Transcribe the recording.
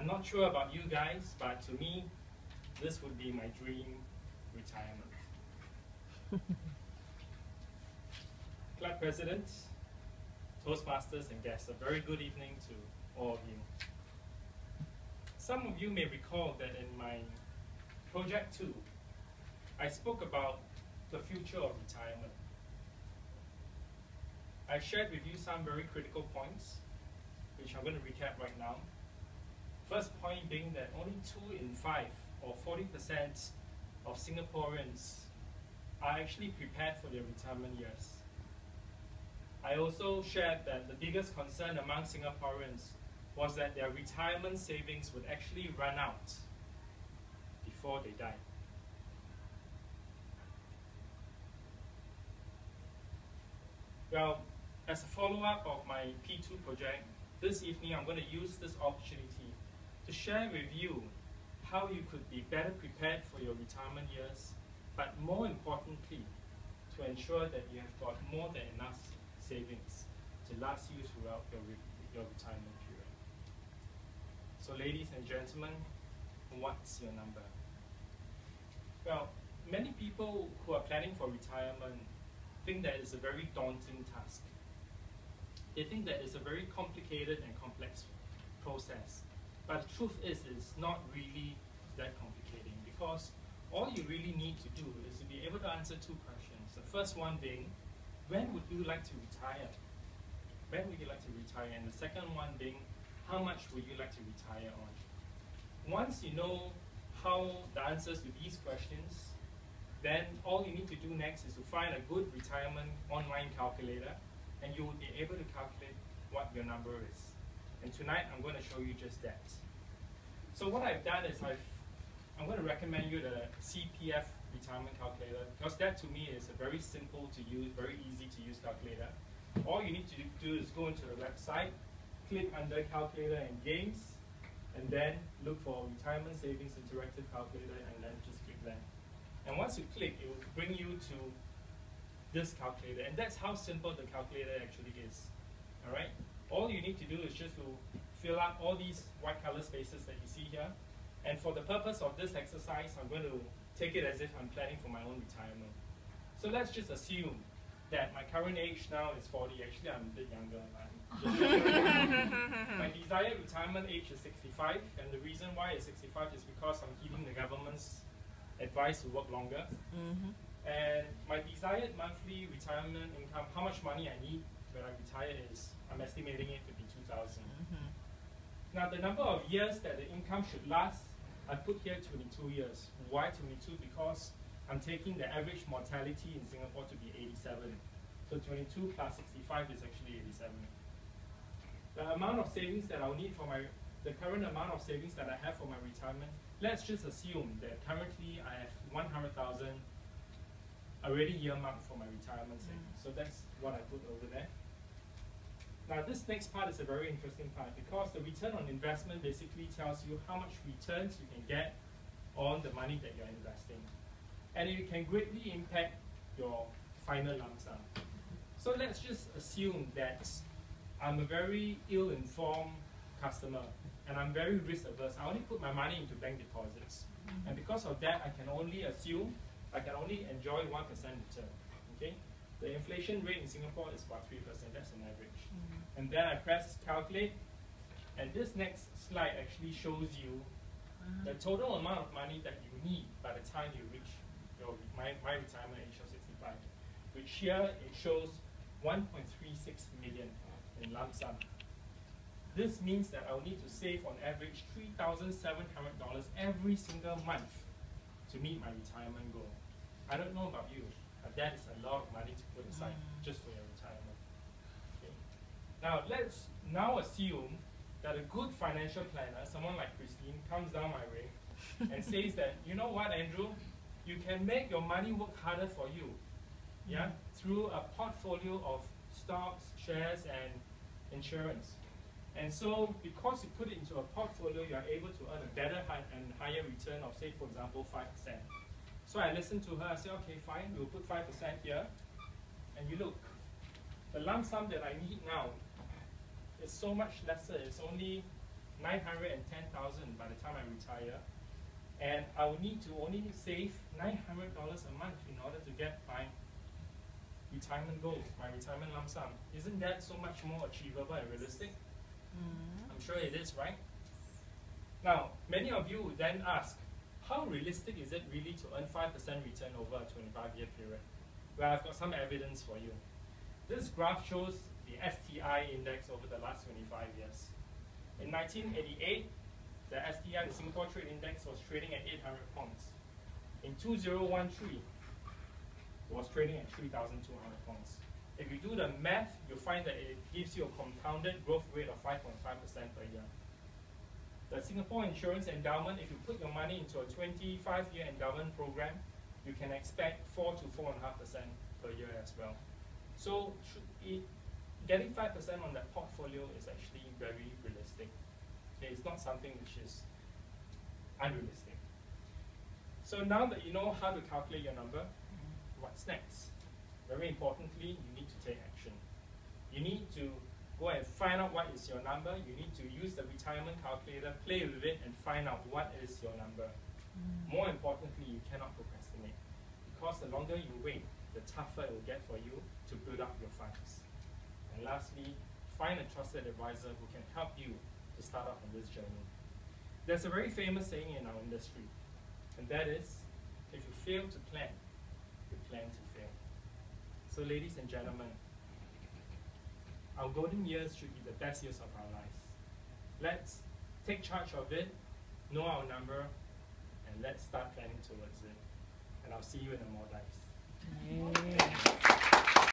I'm not sure about you guys, but to me, this would be my dream retirement. Club presidents, Toastmasters, and guests, a very good evening to all of you. Some of you may recall that in my project 2, I spoke about the future of retirement. I shared with you some very critical points, which I'm going to recap right now. First point being that only 2 in 5, or 40% of Singaporeans are actually prepared for their retirement years. I also shared that the biggest concern among Singaporeans was that their retirement savings would actually run out before they die. Well, as a follow-up of my P2 project, this evening I'm going to use this opportunity to share with you how you could be better prepared for your retirement years, but more importantly, to ensure that you have got more than enough savings to last you throughout your retirement period. So ladies and gentlemen, what's your number? Well, many people who are planning for retirement think that it's a very daunting task. They think that it's a very complicated and complex process. But the truth is, it's not really that complicating, because all you really need to do is to be able to answer 2 questions. The first one being, when would you like to retire? When would you like to retire? And the second one being, how much would you like to retire on? Once you know how the answers to these questions, then all you need to do next is to find a good retirement online calculator, and you will be able to calculate what your number is. And tonight I'm going to show you just that. So what I've done is I'm going to recommend you the CPF retirement calculator, because that to me is a very simple to use, very easy to use calculator. All you need to do is go into the website, click under calculator and games, and then look for retirement savings interactive calculator, and then just click that. And once you click, it will bring you to this calculator, and that's how simple the calculator actually is. All right. All you need to do is just to fill out all these white color spaces that you see here. And for the purpose of this exercise, I'm going to take it as if I'm planning for my own retirement. So let's just assume that my current age now is 40. Actually, I'm a bit younger. My desired retirement age is 65, and the reason why it's 65 is because I'm heeding the government's advice to work longer. And my desired monthly retirement income, how much money I need when I retire, is, I'm estimating it to be 2,000. Now the number of years that the income should last, I put here 22 years. Why 22? Because I'm taking the average mortality in Singapore to be 87. So 22 plus 65 is actually 87. The amount of savings that I'll need for the current amount of savings that I have for my retirement, let's just assume that currently I have 100,000 already earmarked for my retirement savings. So that's what I put over there. Now this next part is a very interesting part, because the return on investment basically tells you how much returns you can get on the money that you're investing. And it can greatly impact your final lump sum. So let's just assume that I'm a very ill-informed customer and I'm very risk averse. I only put my money into bank deposits. And because of that, I can only enjoy 1% return. Okay? The inflation rate in Singapore is about 3%, that's an average. And then I press calculate, and this next slide actually shows you the total amount of money that you need by the time you reach my retirement age of 65, which here it shows 1.36 million in lump sum. This means that I'll need to save on average $3,700 every single month to meet my retirement goal. I don't know about you, but that is a lot of money to put aside just for your retirement. Okay. Now let's assume that a good financial planner, someone like Christine, comes down my way and says that, you know what, Andrew, you can make your money work harder for you, through a portfolio of stocks, shares, and insurance. And so, because you put it into a portfolio, you are able to earn a better and higher return of, say, for example, 5%. So I listened to her, I said, okay, fine, we'll put 5% here. And you look, the lump sum that I need now is so much lesser. It's only $910,000 by the time I retire, and I will need to only save $900 a month in order to get my retirement goals, my retirement lump sum. Isn't that so much more achievable and realistic? I'm sure it is, right? Now, many of you would then ask, how realistic is it really to earn 5% return over a 25-year period? Well, I've got some evidence for you. This graph shows the STI index over the last 25 years. In 1988, the STI, the Singapore Trade Index, was trading at 800 points. In 2013, it was trading at 3,200 points. If you do the math, you'll find that it gives you a compounded growth rate of 5.5% per year. The Singapore Insurance Endowment, if you put your money into a 25-year endowment program, you can expect 4 to 4.5% per year as well. So getting 5% on that portfolio is actually very realistic. It's not something which is unrealistic. So now that you know how to calculate your number, what's next? Very importantly, you need to take action. You need to go and find out what is your number. You need to use the retirement calculator, play with it, and find out what is your number. More importantly, you cannot procrastinate, because the longer you wait, the tougher it will get for you to build up your funds. And lastly, find a trusted advisor who can help you to start off on this journey. There's a very famous saying in our industry, and that is, if you fail to plan, you plan to fail. So ladies and gentlemen, our golden years should be the best years of our lives. Let's take charge of it, know our number, and let's start planning towards it. And I'll see you in the more lives.